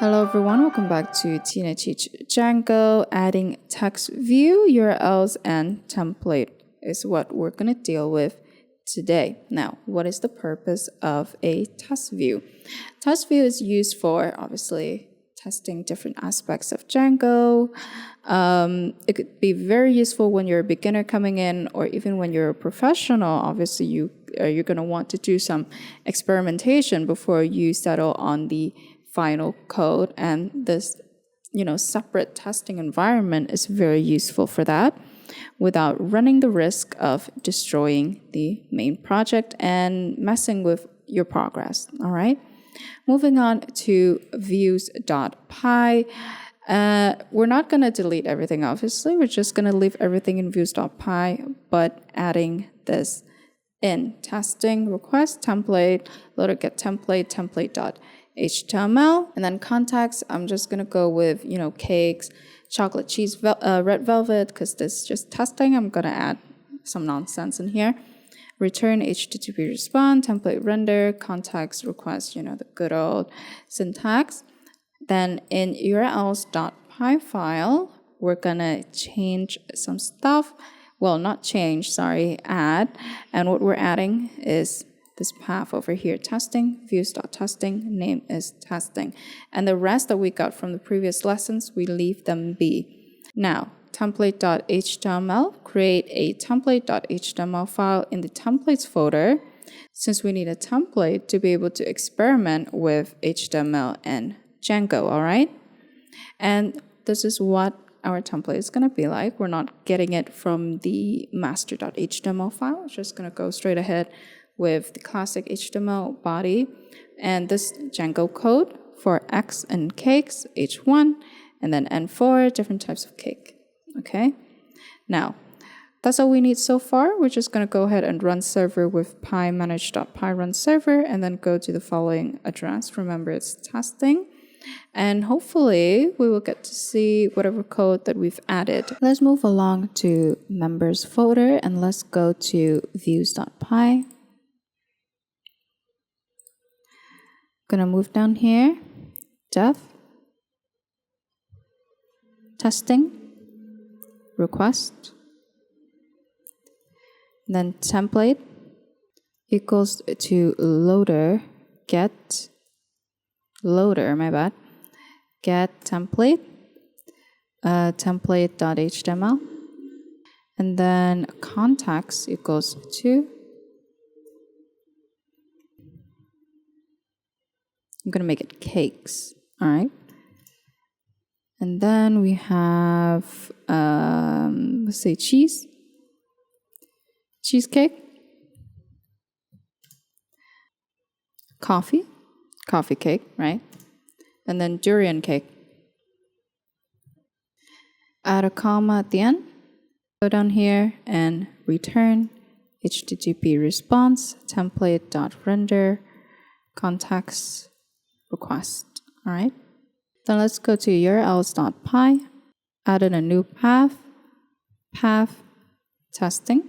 Hello everyone, welcome back to Tina Teach Django. Adding text view, URLs, and template is what we're going to deal with today. Now, what is the purpose of a test view? Test view is used for, obviously, testing different aspects of Django. It could be very useful when you're a beginner coming in, or even when you're a professional. Obviously, you're going to want to do some experimentation before you settle on the final code, and this separate testing environment is very useful for that without running the risk of destroying the main project and messing with your progress. All right, moving on to views.py. We're not going to delete everything, obviously. We're just going to leave everything in views.py, but adding this in testing request template, loader get template, template.html, and then context. I'm just going to go with, cakes, chocolate cheese, red velvet, because this is just testing. I'm going to add some nonsense in here. Return HTTP response, template render, context request, the good old syntax. Then in urls.py file, we're going to change some stuff. Well, not change, sorry, add. And what we're adding is this path over here, testing, views.testing, name is testing. And the rest that we got from the previous lessons, we leave them be. Now, template.html, create a template.html file in the templates folder, since we need a template to be able to experiment with HTML and Django, all right? And this is what our template is going to be like. We're not getting it from the master.html file. It's just going to go straight ahead with the classic HTML body and this Django code for X and cakes, H1, and then N4, different types of cake. Okay? Now, that's all we need so far. We're just going to go ahead and run server with manage.py run server and then go to the following address. Remember, it's testing. And hopefully we will get to see whatever code that we've added. Let's move along to members folder and let's go to views.py. Gonna move down here, dev, testing, request, then template equals to loader, get template, template.html, and then context equals to, I'm going to make it cakes, all right? And then we have, let's say cheesecake, coffee cake, right? And then durian cake. Add a comma at the end. Go down here and return HTTP response, template.render, context, request. All right. Then let's go to urls.py, add in a new path testing,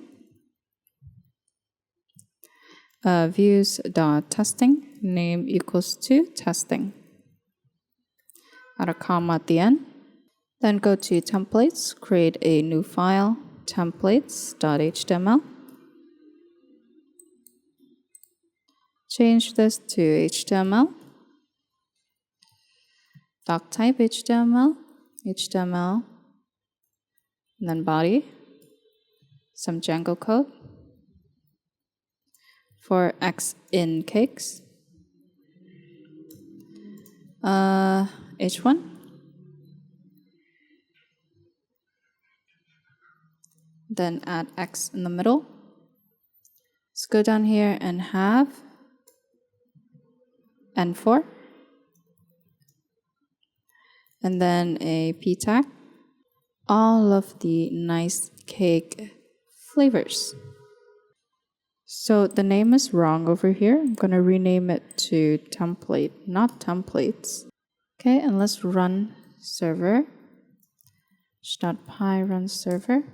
views.testing, name equals to testing. Add a comma at the end. Then go to templates, create a new file, templates.html. Change this to HTML. Doc type HTML, and then body, some Django code for X in cakes, H1, then add X in the middle. Let's go down here and have N4. And then a P tag, all of the nice cake flavors. So the name is wrong over here. I'm going to rename it to template, not templates. Okay, and let's run server. .py run server.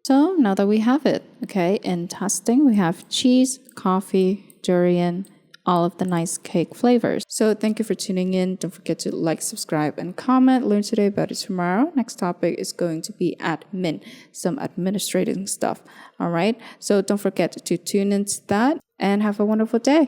So now that we have it, okay, in testing we have cheese, coffee, durian, all of the nice cake flavors. So thank you for tuning in. Don't forget to like, subscribe, and comment. Learn today, better tomorrow. Next topic is going to be admin, some administrative stuff. All right. So don't forget to tune into that and have a wonderful day.